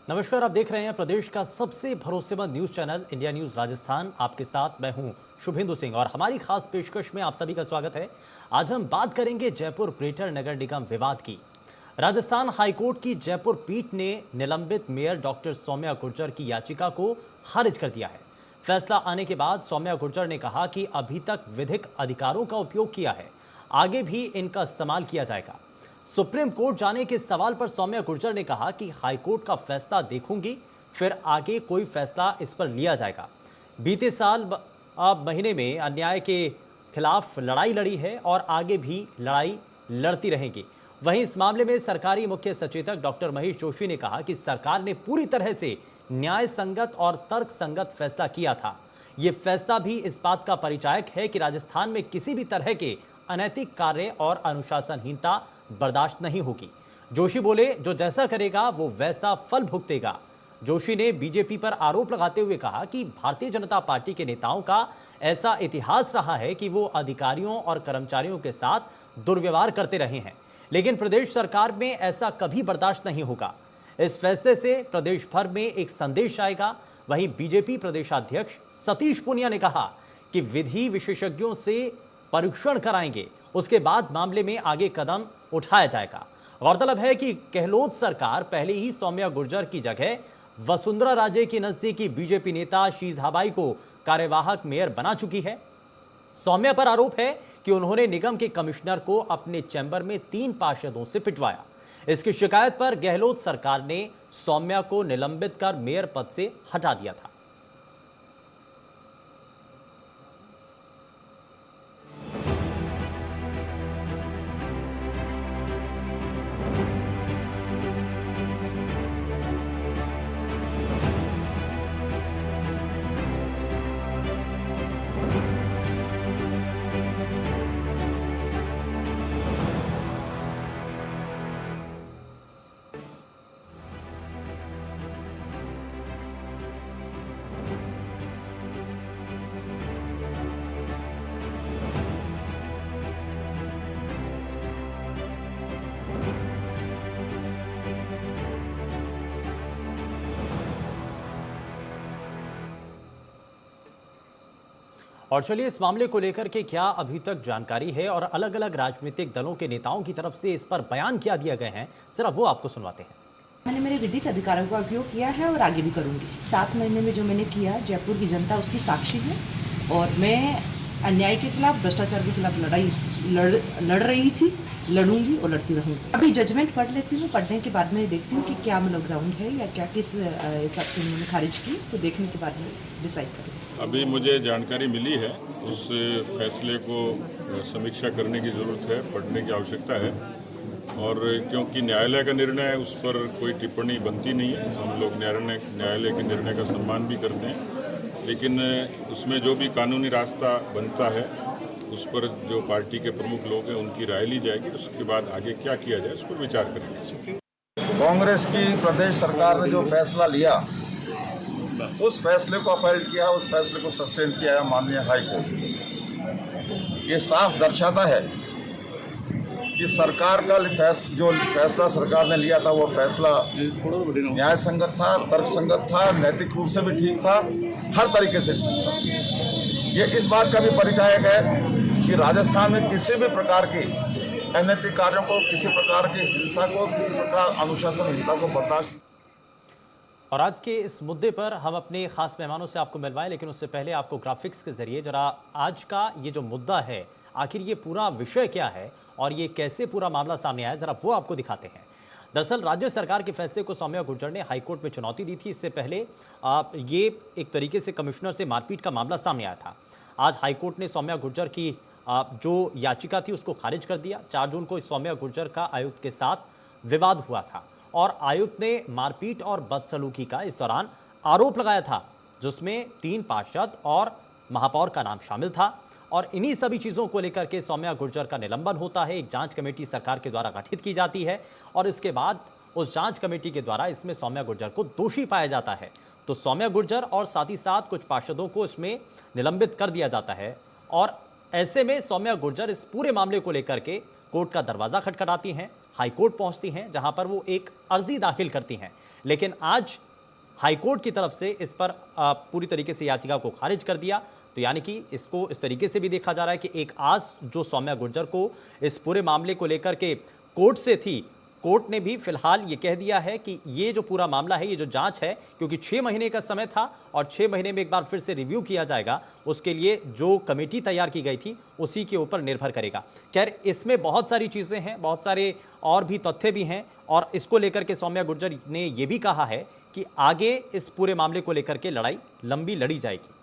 नमस्कार, आप देख रहे हैं प्रदेश का सबसे भरोसेमंद news channel India news Rajasthan. आपके साथ मैं हूं शुभेंदु सिंह और हमारी खास पेशकश में आप सभी का स्वागत है। आज हम बात करेंगे जयपुर ग्रेटर नगर निगम विवाद की। राजस्थान हाईकोर्ट की जयपुर पीठ ने निलंबित मेयर डॉक्टर सौम्या गुर्जर की याचिका को खारिज कर दिया है। फैसला आने के बाद सौम्या गुर्जर ने कहा कि अभी तक विधिक अधिकारों का उपयोग किया है, आगे भी इनका इस्तेमाल किया जाएगा। सुप्रीम कोर्ट जाने के सवाल पर सौम्या गुर्जर ने कहा कि हाईकोर्ट का फैसला देखूंगी, फिर आगे कोई फैसला इस पर लिया जाएगा। बीते साल महीने में अन्याय के खिलाफ लड़ाई लड़ी है और आगे भी लड़ाई लड़ती रहेंगी। वहीं इस मामले में सरकारी मुख्य सचेतक डॉक्टर महेश जोशी ने कहा कि सरकार ने पूरी तरह से न्याय संगत और तर्क संगत फैसला किया था। ये फैसला भी इस बात का परिचायक है कि राजस्थान में किसी भी तरह के अनैतिक कार्य और अनुशासनहीनता बर्दाश्त नहीं होगी। जोशी बोले, जो जैसा करेगा वो वैसा फल भुगतेगा। जोशी ने बीजेपी पर आरोप लगाते हुए कहा कि भारतीय जनता पार्टी के नेताओं का ऐसा इतिहास रहा है कि वो अधिकारियों और कर्मचारियों के साथ दुर्व्यवहार करते रहे हैं, लेकिन प्रदेश सरकार में ऐसा कभी बर्दाश्त नहीं होगा। इस फैसले से प्रदेश भर में एक संदेश आएगा। वहीं बीजेपी प्रदेशाध्यक्ष सतीश पूनिया ने कहा कि विधि विशेषज्ञों से परीक्षण कराएंगे, उसके बाद मामले में आगे कदम उठाया जाएगा। गौरतलब है कि गहलोत सरकार पहले ही सौम्या गुर्जर की जगह वसुंधरा राजे की नजदीकी बीजेपी नेता शीधाबाई को कार्यवाहक मेयर बना चुकी है। सौम्या पर आरोप है कि उन्होंने निगम के कमिश्नर को अपने चैम्बर में 3 पार्षदों से पिटवाया। इसकी शिकायत पर गहलोत सरकार ने सौम्या को निलंबित कर मेयर पद से हटा दिया था। और चलिए, इस मामले को लेकर के क्या अभी तक जानकारी है और अलग अलग राजनीतिक दलों के नेताओं की तरफ से इस पर बयान क्या दिए गए हैं, जरा वो आपको सुनवाते हैं। मैंने मेरे विधिक अधिकारों का उपयोग किया है और आगे भी करूंगी। 7 महीने में जो मैंने किया, जयपुर की जनता उसकी साक्षी है और मैं अन्याय के खिलाफ, भ्रष्टाचार के खिलाफ लड़ाई लड़ रही थी, लड़ूंगी और लड़ती रहूंगी। अभी जजमेंट पढ़ लेती हूँ, पढ़ने के बाद में देखती हूँ कि क्या मतलब ग्राउंड है या क्या किस हिसाब से उन्होंने खारिज की, तो देखने के बाद में डिसाइड करूँगी। अभी मुझे जानकारी मिली है, उस फैसले को समीक्षा करने की ज़रूरत है, पढ़ने की आवश्यकता है। और क्योंकि न्यायालय का निर्णय है, उस पर कोई टिप्पणी बनती नहीं है। हम लोग न्यायालय के निर्णय का सम्मान भी करते हैं, लेकिन उसमें जो भी कानूनी रास्ता बनता है उस पर जो पार्टी के प्रमुख लोग हैं उनकी राय ली जाएगी। उसके बाद आगे क्या किया जाए उस पर विचार करेंगे। कांग्रेस की प्रदेश सरकार ने जो फैसला लिया, उस फैसले को अपील किया, उस फैसले को सस्टेन किया है माननीय हाईकोर्ट। ये साफ दर्शाता है कि सरकार का जो फैसला सरकार ने लिया था वो फैसला न्याय संगत था, तर्क संगत था, नैतिक रूप से भी ठीक था, हर तरीके से ठीक था। ये इस बात का भी परिचायक है कि राजस्थान में किसी भी प्रकार के अनैतिक कार्यों को, किसी प्रकार की हिंसा को, किसी प्रकार अनुशासनहीनता को बर्दाश्त। और आज के इस मुद्दे पर हम अपने खास मेहमानों से आपको मिलवाएं, लेकिन उससे पहले आपको ग्राफिक्स के जरिए जरा आज का ये जो मुद्दा है, आखिर ये पूरा विषय क्या है और ये कैसे पूरा मामला सामने आया, जरा वो आपको दिखाते हैं। दरअसल राज्य सरकार के फैसले को सौम्या गुर्जर ने हाईकोर्ट में चुनौती दी थी। इससे पहले ये एक तरीके से कमिश्नर से मारपीट का मामला सामने आया था। आज हाईकोर्ट ने सौम्या गुर्जर की जो याचिका थी उसको खारिज कर दिया। 4 जून को सौम्या गुर्जर का आयुक्त के साथ विवाद हुआ था और आयुक्त ने मारपीट और बदसलूकी का इस दौरान आरोप लगाया था, जिसमें 3 पार्षद और महापौर का नाम शामिल था। और इन्हीं सभी चीज़ों को लेकर के सौम्या गुर्जर का निलंबन होता है। एक जांच कमेटी सरकार के द्वारा गठित की जाती है और इसके बाद उस जांच कमेटी के द्वारा इसमें सौम्या गुर्जर को दोषी पाया जाता है। तो सौम्या गुर्जर और साथ ही साथ कुछ पार्षदों को इसमें निलंबित कर दिया जाता है। और ऐसे में सौम्या गुर्जर इस पूरे मामले को लेकर के कोर्ट का दरवाजा खटखटाती हैं। हाईकोर्ट पहुंचती हैं, जहां पर वो एक अर्जी दाखिल करती हैं। लेकिन आज हाईकोर्ट की तरफ से इस पर पूरी तरीके से याचिका को खारिज कर दिया। तो यानी कि इसको इस तरीके से भी देखा जा रहा है कि एक आस जो सौम्या गुर्जर को इस पूरे मामले को लेकर के कोर्ट से थी, कोर्ट ने भी फिलहाल ये कह दिया है कि ये जो पूरा मामला है, ये जो जांच है, क्योंकि 6 महीने का समय था और 6 महीने में एक बार फिर से रिव्यू किया जाएगा, उसके लिए जो कमेटी तैयार की गई थी उसी के ऊपर निर्भर करेगा। खैर, इसमें बहुत सारी चीज़ें हैं, बहुत सारे और भी तथ्य भी हैं और इसको लेकर के सौम्या गुर्जर ने ये भी कहा है कि आगे इस पूरे मामले को लेकर के लड़ाई लंबी लड़ी जाएगी।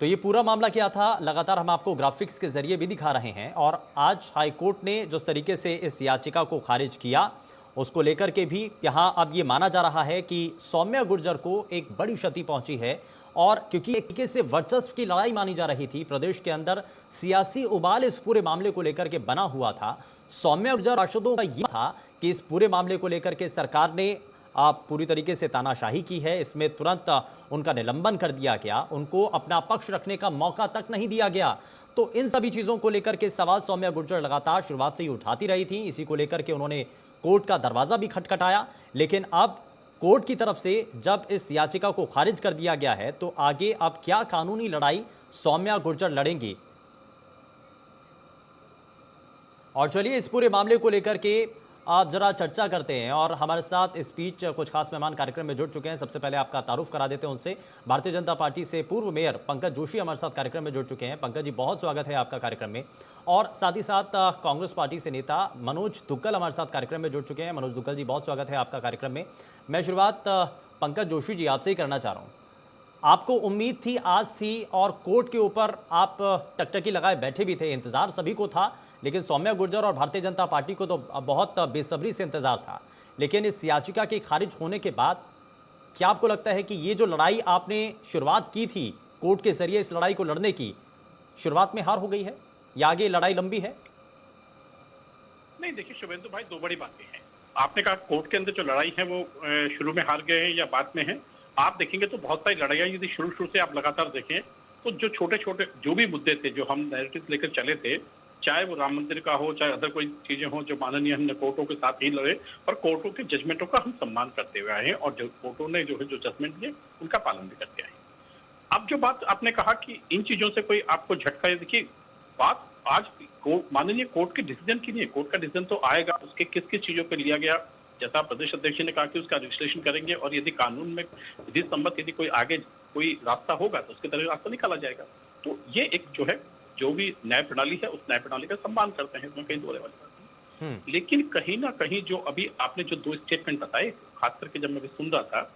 तो ये पूरा मामला क्या था, लगातार हम आपको ग्राफिक्स के जरिए भी दिखा रहे हैं। और आज हाईकोर्ट ने जिस तरीके से इस याचिका को खारिज किया, उसको लेकर के भी यहाँ अब ये माना जा रहा है कि सौम्या गुर्जर को एक बड़ी क्षति पहुंची है। और क्योंकि एक तरीके से वर्चस्व की लड़ाई मानी जा रही थी, प्रदेश के अंदर सियासी उबाल इस पूरे मामले को लेकर के बना हुआ था। सौम्या गुर्जर पार्षदों का यह था कि इस पूरे मामले को लेकर के सरकार ने पूरी तरीके से तानाशाही की है, इसमें तुरंत उनका निलंबन कर दिया गया, उनको अपना पक्ष रखने का मौका तक नहीं दिया गया। तो इन सभी चीज़ों को लेकर के सवाल सौम्या गुर्जर लगातार शुरुआत से ही उठाती रही थी। इसी को लेकर के उन्होंने कोर्ट का दरवाज़ा भी खटखटाया। लेकिन अब कोर्ट की तरफ से जब इस याचिका को खारिज कर दिया गया है, तो आगे अब क्या कानूनी लड़ाई सौम्या गुर्जर लड़ेंगी। और चलिए इस पूरे मामले को लेकर के आप जरा चर्चा करते हैं और हमारे साथ इस बीच कुछ खास मेहमान कार्यक्रम में जुड़ चुके हैं। सबसे पहले आपका तारुफ करा देते हैं उनसे। भारतीय जनता पार्टी से पूर्व मेयर पंकज जोशी हमारे साथ कार्यक्रम में जुड़ चुके हैं। पंकज जी, बहुत स्वागत है आपका कार्यक्रम में। और साथ ही साथ कांग्रेस पार्टी से नेता मनोज दुग्गल हमारे साथ कार्यक्रम में जुड़ चुके हैं। मनोज दुग्गल जी, बहुत स्वागत है आपका कार्यक्रम में। मैं शुरुआत पंकज जोशी जी आपसे ही करना चाह रहा हूँ। आपको उम्मीद थी, आज थी और कोर्ट के ऊपर आप टकटकी लगाए बैठे भी थे, इंतजार सभी को था, लेकिन सौम्या गुर्जर और भारतीय जनता पार्टी को तो बहुत बेसब्री से इंतजार था। लेकिन इस याचिका के खारिज होने के बाद क्या आपको लगता है कि ये जो लड़ाई आपने शुरुआत की थी कोर्ट के जरिए, इस लड़ाई को लड़ने की शुरुआत में हार हो गई है या आगे लड़ाई लंबी है? नहीं, देखिए शुभेंदु भाई, दो बड़ी बातें हैं। आपने कहा कोर्ट के अंदर जो लड़ाई है वो शुरू में हार गए हैं या बाद में है। आप देखेंगे तो बहुत सारी लड़ाइयाँ यदि शुरू से आप लगातार देखें तो जो छोटे छोटे जो भी मुद्दे थे, जो हम नैरेटिव लेकर चले थे, चाहे वो राम मंदिर का हो, चाहे अदर कोई चीजें हो, जो माननीय हमने कोर्टों के साथ ही लड़े और कोर्टों के जजमेंटों का हम सम्मान करते हुए आए हैं और जो कोर्टों ने जो जजमेंट दिए उनका पालन भी करते आए। अब जो बात आपने कहा कि इन चीजों से कोई आपको झटका, देखिए बात आज माननीय कोर्ट के डिसीजन की नहीं है। कोर्ट का डिसीजन तो आएगा, उसके किस किस चीजों पर लिया गया, जैसा प्रदेश अध्यक्ष ने कहा कि उसका विश्लेषण करेंगे और यदि कानून में विधि सम्मत यदि कोई आगे कोई रास्ता होगा तो उसके तरह रास्ता निकाला जाएगा। तो ये एक जो है, जो भी न्याय प्रणाली है उस न्याय प्रणाली का सम्मान करते हैं, इसमें कहीं दोहरे वाली बात नहीं। लेकिन कहीं ना कहीं जो अभी आपने जो दो स्टेटमेंट बताए, खास करके जब मैं भी सुन रहा था,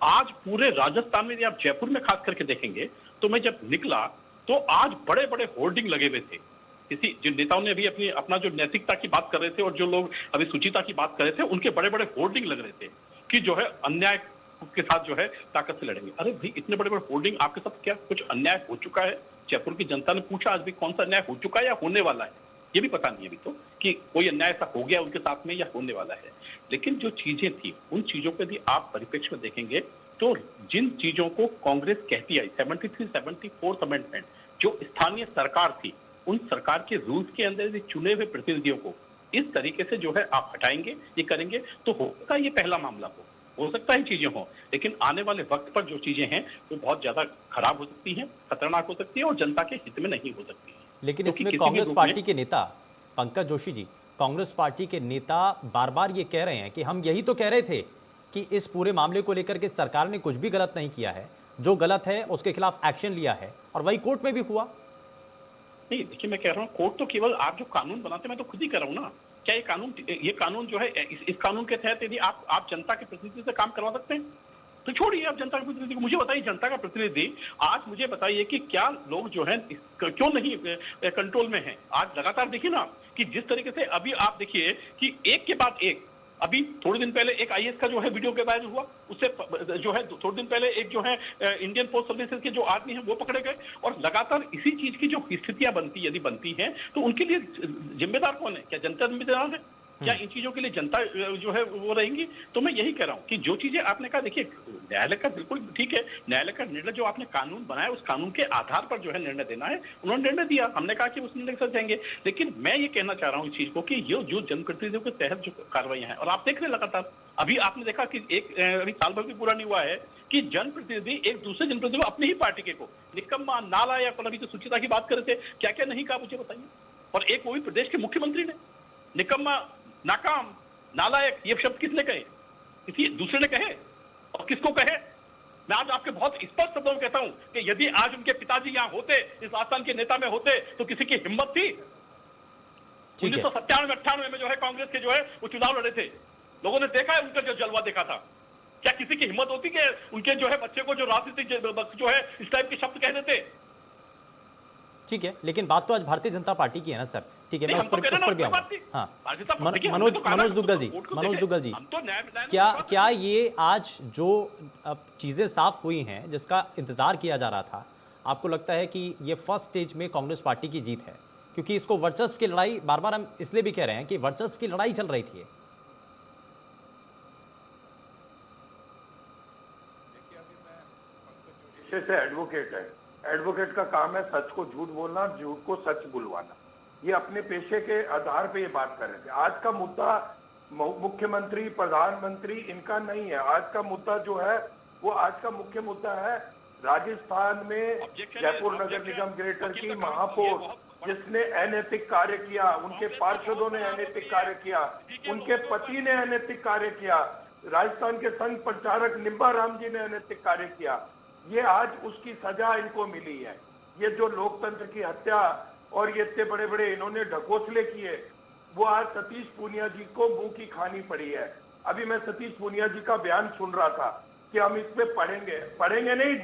आज पूरे राजस्थान में, यदि आप जयपुर में खास करके देखेंगे तो मैं जब निकला तो आज बड़े बड़े होर्डिंग लगे हुए थे। किसी जो नेताओं ने अभी अपना जो नैतिकता की बात कर रहे थे और जो लोग अभी सुचिता की बात कर रहे थे, उनके बड़े बड़े होर्डिंग लग रहे थे कि जो है अन्याय के साथ जो है ताकत से लड़ेंगे। अरे भाई, इतने बड़े बड़े होर्डिंग, आपके साथ क्या कुछ अन्याय हो चुका है? जयपुर की जनता ने पूछा आज भी कौन सा अन्याय हो चुका है या होने वाला है, ये भी पता नहीं है अभी तो कि कोई अन्याय ऐसा हो गया उनके साथ में या होने वाला है। लेकिन जो चीजें थी, उन चीजों को यदि आप परिप्रेक्ष्य में देखेंगे तो जिन चीजों को कांग्रेस कहती आई, 74th अमेंडमेंट, जो स्थानीय सरकार थी, उन सरकार के रूल्स के अंदर चुने हुए प्रतिनिधियों को इस तरीके से जो है आप हटाएंगे, ये करेंगे, तो होगा ये पहला मामला हो सकता है चीजें हो, लेकिन आने वाले वक्त पर जो चीजें हैं वो बहुत ज्यादा खराब हो सकती हैं, खतरनाक हो सकती है और जनता के हित में नहीं हो सकती है। लेकिन इसमें कांग्रेस पार्टी के नेता पंकज जोशी जी, कांग्रेस पार्टी के नेता बार बार ये कह रहे हैं कि हम यही तो कह रहे थे कि इस पूरे मामले को लेकर के सरकार ने कुछ भी गलत नहीं किया है, जो गलत है उसके खिलाफ एक्शन लिया है और वही कोर्ट में भी हुआ। नहीं, देखिए मैं कह रहा हूँ कोर्ट तो केवल आप जो कानून बनाते, मैं तो खुद ही कर रहा हूँ ना। क्या ये कानून जो है, इस कानून के तहत यदि आप जनता के प्रतिनिधि से काम करवा सकते हैं तो छोड़िए आप जनता के प्रतिनिधि को। मुझे बताइए, जनता का प्रतिनिधि आज मुझे बताइए कि क्या लोग जो है क्यों नहीं कंट्रोल में हैं? आज लगातार देखिए ना कि जिस तरीके से अभी आप देखिए कि एक के बाद एक, अभी थोड़े दिन पहले एक आईएएस का जो है वीडियो के वायरल हुआ, उससे जो है थोड़े दिन पहले एक जो है इंडियन पोस्ट सर्विसेज के जो आदमी हैं वो पकड़े गए। और लगातार इसी चीज की जो स्थितियां यदि बनती हैं तो उनके लिए जिम्मेदार कौन है? क्या जनता जिम्मेदार है? क्या इन चीजों के लिए जनता जो है वो रहेंगी? तो मैं यही कह रहा हूं कि जो चीजें आपने कहा, देखिए न्यायालय का बिल्कुल ठीक है, न्यायालय का निर्णय जो आपने कानून बनाया उस कानून के आधार पर जो है निर्णय देना है, उन्होंने निर्णय दिया, हमने कहा कि उस निर्णय के साथ जाएंगे। लेकिन मैं ये कहना चाह रहा हूँ इस चीज को कि ये जो जनप्रतिनिधियों के तहत जो कार्रवाइयां हैं, और आप देख रहे हैं लगातार, अभी आपने देखा कि अभी साल भर भी पूरा नहीं हुआ है कि जनप्रतिनिधि एक दूसरे जनप्रतिनिधि अपनी ही पार्टी के को निकम्मा, नालायक, और अभी तो सुचिता की बात कर रहे थे, क्या क्या नहीं कहा मुझे बताइए। और एक वो भी प्रदेश के मुख्यमंत्री ने निकम्मा, नाकाम, नालायक, ये शब्द किसने कहे? किसी दूसरे ने कहे? और किसको कहे? मैं आज आपके बहुत स्पष्ट शब्दों में कहता हूं कि यदि आज उनके पिताजी यहां होते, इस आस्थान के नेता में होते, तो किसी की हिम्मत थी? 1997-98 में जो है कांग्रेस के जो है वो चुनाव लड़े थे, लोगों ने देखा है उनका जो जलवा देखा था। क्या किसी की हिम्मत होती कि उनके जो है बच्चे को जो राजनीतिक जो है इस टाइप के शब्द कह देते? ठीक है, लेकिन बात तो आज भारतीय जनता पार्टी की है ना सर। ठीक है, मैं उस पर भी आऊंगा। हाँ, मनोज दुग्गल जी, क्या ये आज जो चीजें साफ हुई हैं, जिसका इंतजार किया जा रहा था, आपको लगता है कि ये फर्स्ट स्टेज में कांग्रेस पार्टी की जीत है? क्योंकि इसको वर्चस्व की लड़ाई, बार बार हम इसलिए भी कह रहे हैं कि वर्चस्व की लड़ाई चल रही थी। से एडवोकेट है, एडवोकेट का काम है सच को झूठ बोलना, झूठ को सच बुलवाना। ये अपने पेशे के आधार पे ये बात कर रहे थे। आज का मुद्दा मुख्यमंत्री, प्रधानमंत्री इनका नहीं है। आज का मुद्दा जो है वो आज का मुख्य मुद्दा है राजस्थान में जयपुर नगर निगम ग्रेटर की महापौर जिसने अनैतिक कार्य किया, उनके पार्षदों ने अनैतिक कार्य किया, उनके पति ने अनैतिक कार्य किया, राजस्थान के संघ प्रचारक निम्बा राम जी ने अनैतिक कार्य किया। ये आज उसकी सजा इनको मिली है। ये जो लोकतंत्र की हत्या और ये इतने बड़े बड़े इन्होंने ढकोसले किए, वो आज सतीश पूनिया जी को मुंह की खानी पड़ी है। अभी मैं सतीश पूनिया जी का बयान सुन रहा था कि हम इस पे पढ़ेंगे नहीं,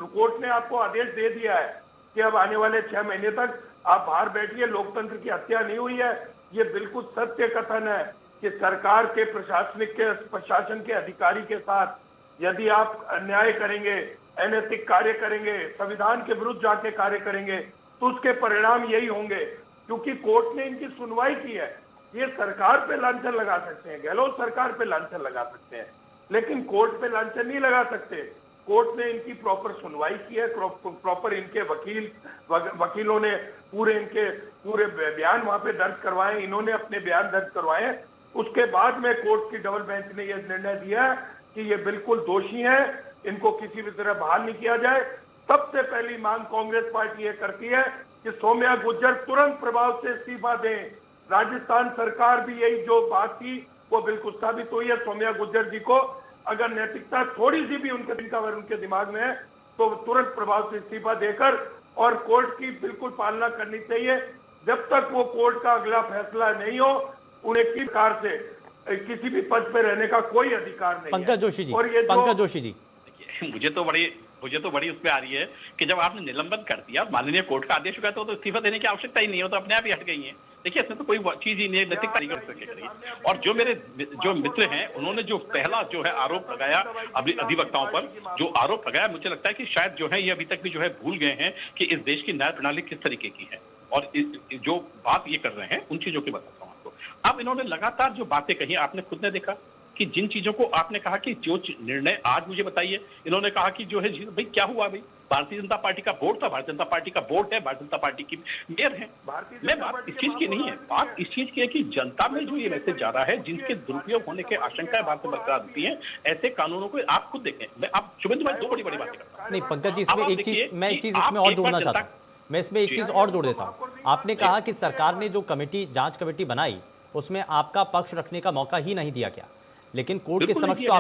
कोर्ट ने आपको आदेश दे दिया है कि अब आने वाले 6 महीने तक आप बाहर बैठिए, लोकतंत्र की हत्या नहीं हुई है। ये बिल्कुल सत्य कथन है कि सरकार के प्रशासन के अधिकारी के साथ यदि आप अन्याय करेंगे, अनैतिक कार्य करेंगे, संविधान के विरुद्ध जाके कार्य करेंगे, तो उसके परिणाम यही होंगे। क्योंकि कोर्ट ने इनकी सुनवाई की है। ये सरकार पे लांछन लगा सकते हैं, गहलोत सरकार पे लांछन लगा सकते हैं, लेकिन कोर्ट पे लांछन नहीं लगा सकते। कोर्ट ने इनकी प्रॉपर सुनवाई की है, प्रॉपर इनके वकीलों ने पूरे बयान वहां पे दर्ज करवाए, इन्होंने अपने बयान दर्ज करवाए। उसके बाद में कोर्ट की डबल बेंच ने यह निर्णय दिया कि ये बिल्कुल दोषी हैं, इनको किसी भी तरह बहाल नहीं किया जाए। सबसे पहली मांग कांग्रेस पार्टी ये करती है कि सौम्या गुर्जर तुरंत प्रभाव से इस्तीफा दें। राजस्थान सरकार भी यही जो बात थी वो बिल्कुल साबित हुई है। सौम्या गुर्जर जी को अगर नैतिकता थोड़ी सी भी उनके दिमाग में है तो तुरंत प्रभाव से इस्तीफा देकर और कोर्ट की बिल्कुल पालना करनी चाहिए। जब तक वो कोर्ट का अगला फैसला नहीं हो, उन्हें किसी प्रकार से किसी भी पद पे रहने का कोई अधिकार नहीं है। पंकज जोशी जी, मुझे तो बड़ी उसमें आ रही है कि जब आपने निलंबन कर दिया, माननीय कोर्ट का आदेश हुआ तो इस्तीफा देने की आवश्यकता ही नहीं हो, तो अपने आप ही हट गई है। देखिए इसमें तो कोई चीज ही नहीं है, नैतिक कारीगर सके। और जो मेरे जो मित्र हैं उन्होंने जो पहला जो है आरोप लगाया अधिवक्ताओं पर, जो आरोप लगाया, मुझे लगता है कि शायद जो है ये अभी तक भी जो है भूल गए हैं कि इस देश की न्याय प्रणाली किस तरीके की है। और जो बात ये कर रहे हैं उन चीजों की बताता हूँ आपको। अब इन्होंने लगातार जो बातें कही, आपने खुद ने देखा कि जिन चीजों को आपने कहा कि जो निर्णय आज मुझे बताइए, इन्होंने कहा कि जो है भाई क्या हुआ, भाई भारतीय जनता पार्टी का बोर्ड था, भारतीय जनता पार्टी का बोर्ड है, भारतीय जनता पार्टी की मेयर है। मैं बात इस चीज की नहीं है, बात इस चीज की है कि जनता में जो ये मैसेज जा रहा है, जिनके दुरुपयोग होने की आशंकाएं भारत में बरकरार होती है, ऐसे कानूनों को आप खुद देखें। मैं आप शुभेंदु भाई दो बड़ी बातें करता हूं। नहीं पंकज जी, इसमें एक चीज मैं इसमें और जोड़ना चाहता हूँ। मैं इसमें एक चीज और जोड़ देता हूँ। आपने कहा कि सरकार ने जो जांच कमेटी बनाई उसमें आपका पक्ष रखने का मौका ही नहीं दिया गया, लेकिन कोर्ट के समक्ष तो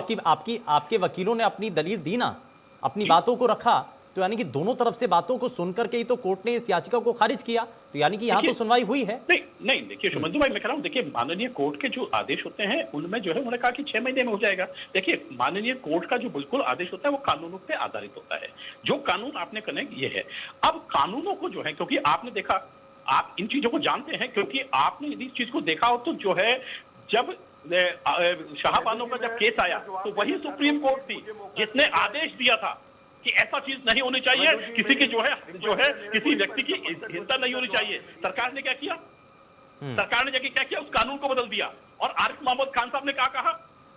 आपके वकीलों ने अपनी दलील दी ना, अपनी बातों को रखा, तो यानी कि दोनों तरफ से बातों को सुनकर के ही तो कोर्ट ने इस याचिका को खारिज किया, तो यानी कि यहाँ तो सुनवाई हुई है। नहीं देखिए शुभेंदु भाई, मैं कह रहा हूँ, देखिए माननीय कोर्ट के जो आदेश होते हैं उनमें जो है उन्होंने कहा कि 6 महीने में हो जाएगा। देखिए माननीय कोर्ट का जो बिल्कुल आदेश होता है वो कानूनों पे आधारित होता है। जो कानून आपने कहने ये है, अब कानूनों को जो है, क्योंकि आपने देखा, आप इन चीजों को जानते हैं, क्योंकि आपने यदि इस चीज को देखा हो तो जो है जब शाहबानो का जब केस आया तो वही सुप्रीम कोर्ट थी जिसने आदेश दिया था कि ऐसा चीज नहीं होनी चाहिए, किसी की जो है किसी व्यक्ति की हिंसा नहीं होनी चाहिए। सरकार ने क्या किया? सरकार ने जाके क्या किया, उस कानून को बदल दिया। और आरिफ मोहम्मद खान साहब ने क्या कहा,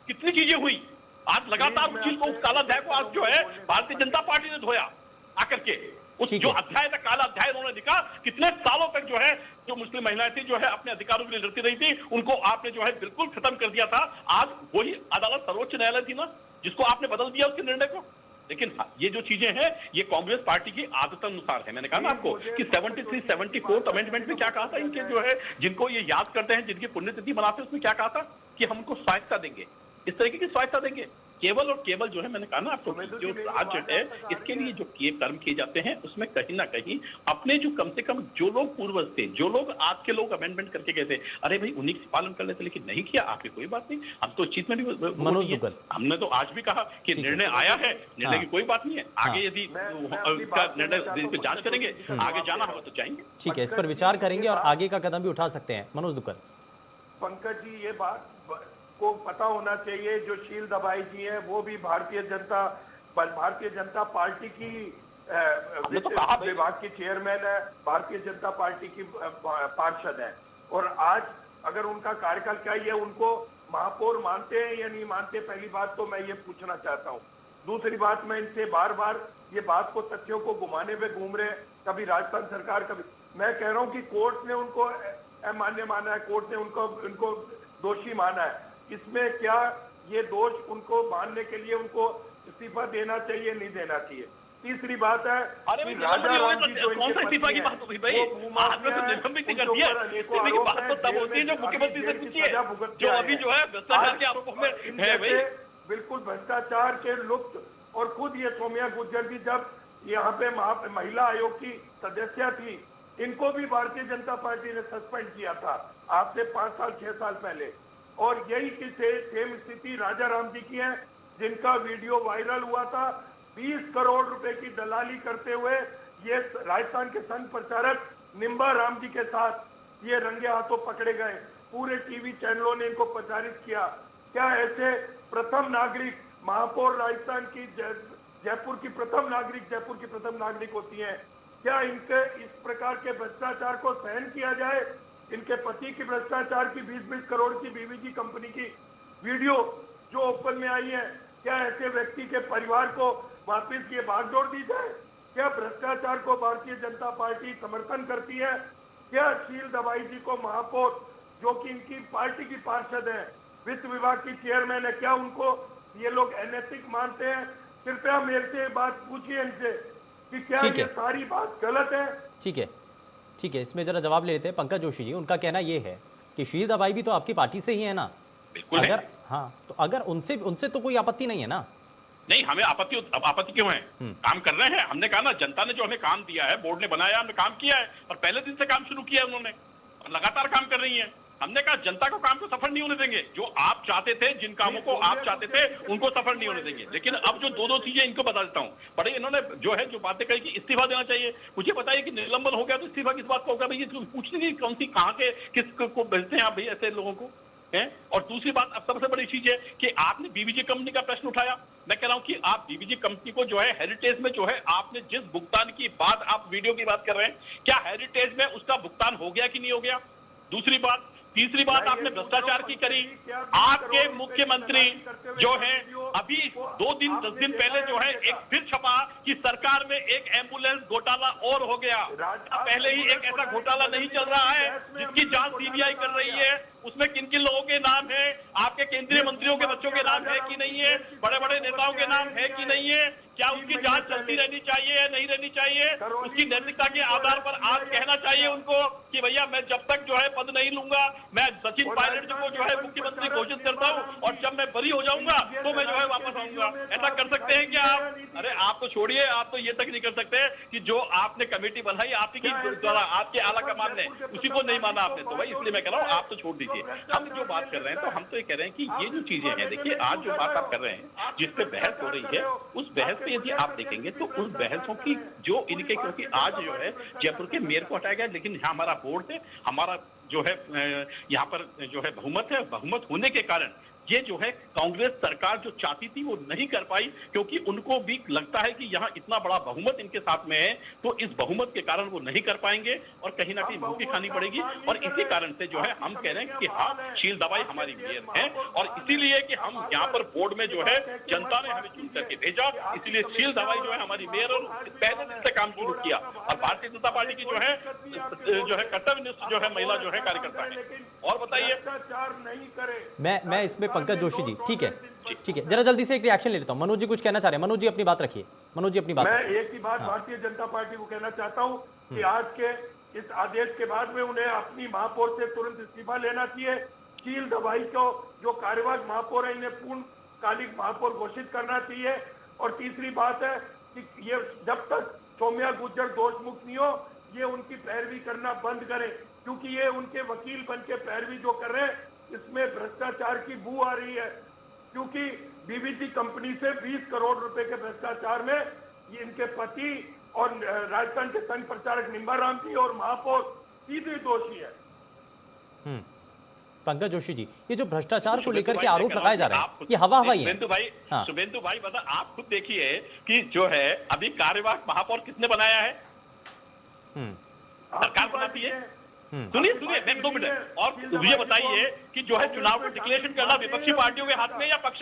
कितनी चीजें हुई। आज लगातार उस चीज को, उस काला अध्याय को आज जो है भारतीय जनता पार्टी ने धोया आकर के। उस ठीक जो है। अध्याय था, काला अध्याय उन्होंने लिखा, कितने सालों तक जो है जो मुस्लिम महिलाएं थी जो है अपने अधिकारों के लिए लड़ती रही थी, उनको आपने जो है बिल्कुल खत्म कर दिया था। आज वही अदालत, सर्वोच्च न्यायालय थी ना, जिसको आपने बदल दिया उसके निर्णय को। लेकिन ये जो चीजें हैं ये कांग्रेस पार्टी की आदत अनुसार है। मैंने कहा ना आपको कि 73, 74 अमेंडमेंट में क्या कहा था इनके जो है, जिनको ये याद करते हैं, जिनकी पुण्यतिथि मनाते हैं, उसमें क्या कहा था कि हम उनको स्वायत्ता देंगे, इस तरीके की स्वायत्ता देंगे। केवल और केवल जो है, मैंने कहा ना आपको, जो राज्य है इसके लिए जो कर्म किए जाते हैं उसमें कहीं ना कहीं अपने जो कम से कम जो लोग पूर्वज थे, जो लोग आज के लोग अमेंडमेंट करके गए थे, अरे भाई उन्हीं का पालन कर लेते, लेकिन नहीं किया आपकी कोई बात नहीं। हम तो चीज में भी मनोज दुग्गल, हमने तो आज भी कहा कि निर्णय आया है, निर्णय की कोई बात नहीं है। आगे यदि इसका निर्णय जांच करेंगे, आगे जाना होगा तो जाएंगे। ठीक है, इस पर विचार करेंगे और आगे का कदम भी उठा सकते हैं। मनोज दुग्गल, पंकज जी, ये बात को पता होना चाहिए, जो शील दबाई जी हैं वो भी भारतीय जनता पार्टी की वित्त विभाग की चेयरमैन है, भारतीय जनता पार्टी की पार्षद है। और आज अगर उनका कार्यकाल क्या है, उनको महापौर मानते हैं या नहीं मानते, पहली बात तो मैं ये पूछना चाहता हूँ। दूसरी बात, मैं इनसे बार बार ये बात को, तथ्यों को घुमाने पे घूम रहे, कभी राजस्थान सरकार, कभी मैं कह रहा हूँ कि कोर्ट ने उनको अमान्य माना है, कोर्ट ने उनको दोषी माना है। इसमें क्या ये दोष उनको मानने के लिए उनको इस्तीफा देना चाहिए, नहीं देना चाहिए? तीसरी बात है, अरे भाई राजा राम जी जो कौन सा इस्तीफा की बात हुई भाई, आपने तो निलंबित कर दिया। इस्तीफे की बात तो तब होती है जब मुख्यमंत्री से पूछिए, जो अभी जो है भ्रष्टाचार के आरोपों में है भाई। बिल्कुल भ्रष्टाचार के लुप्त, और खुद ये सौम्या गुर्जर भी जब यहाँ पे महिला आयोग की सदस्य थी, इनको भी भारतीय जनता पार्टी ने सस्पेंड किया था आज से 5 साल 6 साल पहले। और यही सेम स्थिति राजा राम जी की है, जिनका वीडियो वायरल हुआ था। 20 करोड़ रुपए की दलाली करते हुए ये राजस्थान के संघ प्रचारक निम्बा राम जी के साथ ये रंगे हाथों पकड़े गए। पूरे टीवी चैनलों ने इनको प्रचारित किया। क्या ऐसे प्रथम नागरिक, महापौर राजस्थान की, जयपुर की प्रथम नागरिक होती हैं? क्या इनके इस प्रकार के भ्रष्टाचार को सहन किया जाए? इनके पति की भ्रष्टाचार की 20-20 करोड़ की बीवीजी कंपनी की वीडियो जो ओपन में आई है, क्या ऐसे व्यक्ति के परिवार को वापस ये भागदौड़ दी जाए? क्या भ्रष्टाचार को भारतीय जनता पार्टी समर्थन करती है? क्या शील दबाई जी को महापौर, जो कि इनकी पार्टी की पार्षद है, वित्त विभाग की चेयरमैन है, क्या उनको ये लोग अनैतिक मानते हैं? कृपया मेरे से बात पूछिए इनसे कि क्या ये सारी बात गलत है? ठीक है, इसमें जरा जवाब ले लेते हैं। पंकज जोशी जी, उनका कहना ये है कि शील दबाई भी तो आपकी पार्टी से ही है ना? बिल्कुल अगर है। हाँ, तो अगर उनसे तो कोई आपत्ति नहीं है ना? नहीं, हमें आपत्ति क्यों है? काम कर रहे हैं। हमने कहा ना, जनता ने जो हमें काम दिया है, बोर्ड ने बनाया, हमने काम किया है, और पहले दिन से काम शुरू किया है उन्होंने, और लगातार काम कर रही है। हमने कहा जनता को काम को सफल नहीं होने देंगे। जो आप चाहते थे, जिन कामों को आप चाहते थे, उनको सफल नहीं होने देंगे। लेकिन अब जो दो चीजें इनको बता देता हूँ। बड़े इन्होंने जो है जो बातें कही कि इस्तीफा देना चाहिए। मुझे बताइए कि निलंबन हो गया तो इस्तीफा किस बात का होगा भाई? पूछने की कौन सी, कहाँ के, किस को भेजते हैं आप भाई ऐसे लोगों को? है। और दूसरी बात, अब सबसे बड़ी चीज है कि आपने बीवीजी कंपनी का प्रश्न उठाया। मैं कह रहा हूं कि आप बीवीजी कंपनी को जो है हेरिटेज में जो है आपने जिस भुगतान की बात, आप वीडियो की बात कर रहे हैं, क्या हेरिटेज में उसका भुगतान हो गया कि नहीं हो गया? दूसरी बात, तीसरी बात, आपने भ्रष्टाचार की करी। आपके मुख्यमंत्री जो है अभी 10 दिन पहले जो है एक फिर छपा कि सरकार में एक एम्बुलेंस घोटाला और हो गया। पहले ही एक ऐसा घोटाला नहीं चल रहा है जिसकी जांच सीबीआई कर रही है। उसमें किन किन लोगों के नाम है? आपके केंद्रीय मंत्रियों के बच्चों के नाम है कि नहीं है? बड़े बड़े नेताओं के नाम है कि नहीं है? क्या उनकी जांच चलती रहनी चाहिए या नहीं रहनी चाहिए? उसकी नैतिकता के आधार पर आज कहना चाहिए उनको कि भैया मैं जब तक जो है पद नहीं लूंगा, मैं सचिन पायलट को जो है मुख्यमंत्री घोषित करता हूं, और जब मैं बरी हो जाऊंगा तो मैं जो है वापस आऊंगा। ऐसा कर सकते हैं क्या आप? अरे आप तो छोड़िए, आप तो ये तक नहीं कर सकते कि जो आपने कमेटी बनाई आपकी द्वारा, आपके आला कमान ने, उसी को नहीं माना आपने। तो भाई इसलिए मैं कह रहा हूँ आप तो छोड़ दीजिए। हम जो बात कर रहे हैं, तो हम तो ये कह रहे हैं कि ये जो चीजें हैं, देखिए आज जो बात आप कर रहे हैं, जिस पे बहस हो रही है, उस बहस पे यदि आप देखेंगे तो उस बहसों की जो इनके, क्योंकि आज जो है जयपुर के मेयर को हटाया गया, लेकिन यहाँ हमारा बोर्ड है, हमारा जो है यहाँ पर जो है बहुमत है, बहुमत होने के कारण ये जो है कांग्रेस सरकार जो चाहती थी वो नहीं कर पाई, क्योंकि उनको भी लगता है कि यहाँ इतना बड़ा बहुमत इनके साथ में है, तो इस बहुमत के कारण वो नहीं कर पाएंगे और कहीं ना कहीं भूखी खानी पड़ेगी। और इसी कारण से जो है हम कह रहे हैं कि हाँ, शील दवाई हमारी मेयर है, और इसीलिए कि हम यहाँ पर बोर्ड में जो है जनता ने हमें चुन करके भेजा, इसीलिए शील दवाई जो है हमारी मेयर, और पहले दिन से काम शुरू किया। और भारतीय जनता पार्टी की जो है कर्तव्यनिष्ठ जो है महिला जो है कार्यकर्ता है। और बताइए, नहीं करे। मैं इसमें पंकज जोशी जी, ठीक है, जरा जल्दी से एक रिएक्शन ले लेता हूं। मनोज जी कुछ कहना चाह रहे हैं। मनोज जी अपनी बात रखिए। मनोज जी अपनी बात मैं रखिए। एक ही बात भारतीय जनता पार्टी को कहना चाहता हूं कि आज के इस आदेश के बाद में उन्हें अपनी महापौर से तुरंत इस्तीफा लेना चाहिए। शील दवाई को जो कार्यवाहक महापौर है, इन्हें पूर्णकालिक महापौर घोषित करना चाहिए। और तीसरी बात है कि ये जब तक सौम्या गुर्जर दोष मुक्त नहीं हो, ये उनकी पैरवी करना बंद करें, क्योंकि ये उनके वकील बन के पैरवी जो कर रहे हैं, इसमें भ्रष्टाचार की बू आ रही है। क्योंकि बीवीजी कंपनी से 20 करोड़ रुपए के भ्रष्टाचार में ये इनके पति और राजस्थान के संघ प्रचारक निम्बाराम जी और महापौर सीधे दोषी है। पंकज जोशी जी, ये जो भ्रष्टाचार को लेकर के आरोप लगाए जा रहे हैं, ये हवा हवाई है। शुभेंदु भाई बता, आप खुद देखिए कि जो है अभी कार्यवाहक महापौर किसने बनाया है? सरकार बनाती है। सुनिए मैं 2 मिनट और ये बताइए कि जो है चुनाव को डिक्लेरेशन करना विपक्षी पार्टियों के हाथ में या पक्ष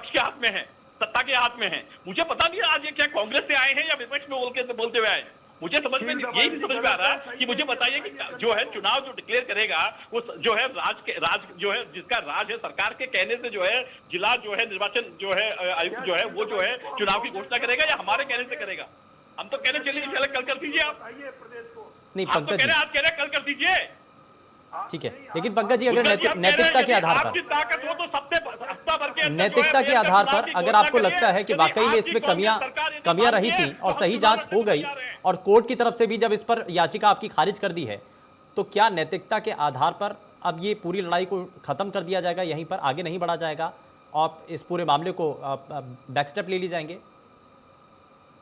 के हाथ में है, सत्ता के हाथ में है? मुझे पता नहीं आज ये क्या कांग्रेस से आए हैं या विपक्ष में बोलते हुए आए। मुझे समझ में यही नहीं समझ में आ रहा कि मुझे बताइए कि जो है चुनाव जो डिक्लेयर करेगा वो जो है राज जो है जिसका राज है, सरकार के कहने से जो है जिला जो है निर्वाचन जो है आयुक्त जो है वो जो है चुनाव की घोषणा करेगा या हमारे कहने से करेगा? हम तो कहने चलिए कल कर दीजिए आप। नहीं आप तो कह रहे हैं कल कर दीजिए, ठीक है, लेकिन पंकज जी अगर नैतिकता के आधार पर, ताकत हो तो सबसे नैतिकता के आधार पर अगर आपको लगता है कि वाकई में इसमें कमियां रही थी और सही जांच हो गई और कोर्ट की तरफ से भी जब इस पर याचिका आपकी खारिज कर दी है, तो क्या नैतिकता के आधार पर अब ये पूरी लड़ाई को खत्म कर दिया जाएगा, यहीं पर आगे नहीं बढ़ा जाएगा और इस पूरे मामले को बैक स्टेप ले ली जाएंगे?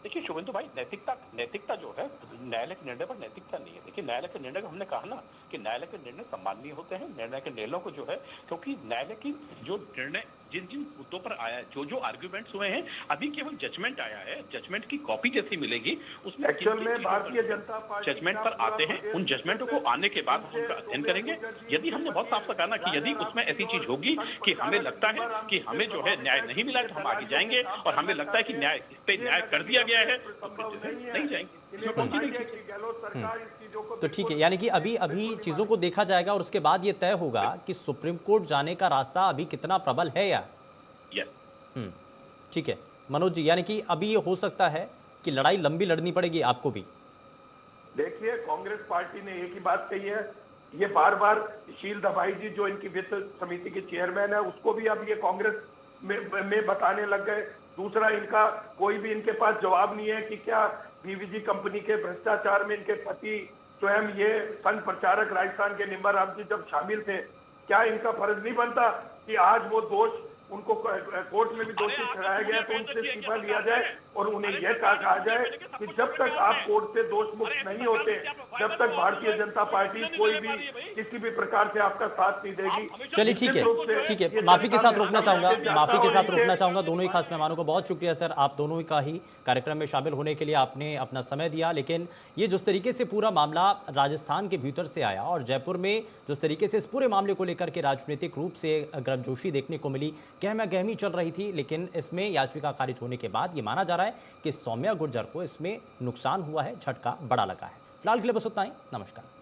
देखिए शुभेंदु भाई, नैतिकता जो है न्यायालय के निर्णय पर नैतिकता नहीं है। देखिए न्यायालय के निर्णय को हमने कहा ना कि न्यायालय के निर्णय सम्माननीय होते हैं। न्यायालय के निर्णयों को जो है, क्योंकि न्यायालय की जो निर्णय जिन मुद्दों पर आया है, जो आर्ग्यूमेंट्स हुए हैं, अभी केवल जजमेंट आया है, जजमेंट की कॉपी जैसी मिलेगी उसमें भारतीय जनता पार्टी जजमेंट पर आते हैं। उन जजमेंटों को आने के बाद हम उनका अध्ययन करेंगे। यदि हमने बहुत साफ कहा ना कि यदि उसमें ऐसी चीज होगी कि हमें लगता है कि हमें जो है न्याय नहीं मिला तो हम आगे जाएंगे, और हमें लगता है कि इस पे न्याय कर दिया गया है तो नहीं जाएंगे। तो ठीक है, यानी कि अभी चीजों को देखा जाएगा और उसके बाद ये तय होगा कि सुप्रीम कोर्ट जाने का रास्ता अभी कितना प्रबल है या ठीक है मनोज जी, यानी कि अभी ये हो सकता है कि लड़ाई लंबी लड़नी पड़ेगी आपको भी। देखिए कांग्रेस पार्टी ने एक ही बात कही है, ये बार बार शील दवाई जी जो इनकी वित्त समिति के चेयरमैन है उसको भी अब ये कांग्रेस में बताने लग गए। दूसरा, इनका कोई भी इनके पास जवाब नहीं है कि क्या बीवीजी कंपनी के भ्रष्टाचार में इनके पति स्वयं ये संघ प्रचारक राजस्थान के निम्बाराम जी जब शामिल थे, क्या इनका फर्ज नहीं बनता कि आज वो दोष उनको कोर्ट में भी दोषी ठहराया गया तो उनसे इस्तीफा लिया जाए और उन्हें यह कहा जाए कि जब तक आप कोर्ट से दोष मुक्त नहीं होते जब तक भारतीय जनता पार्टी कोई भी किसी भी प्रकार से आपका साथ नहीं देगी। चलिए ठीक है, माफी के साथ रोकना चाहूंगा दोनों ही खास मेहमानों को। बहुत शुक्रिया सर, आप दोनों का ही कार्यक्रम में शामिल होने के लिए आपने अपना समय दिया। लेकिन ये जिस तरीके से पूरा मामला राजस्थान के भीतर से आया और जयपुर में जिस तरीके से इस पूरे मामले को लेकर के राजनीतिक रूप से गर्मजोशी देखने को मिली, गहमी चल रही थी, लेकिन इसमें याचिका खारिज होने के बाद ये माना जा रहा है कि सौम्या गुर्जर को इसमें नुकसान हुआ है, झटका बड़ा लगा है। फिलहाल के लिए बस उतना ही, नमस्कार।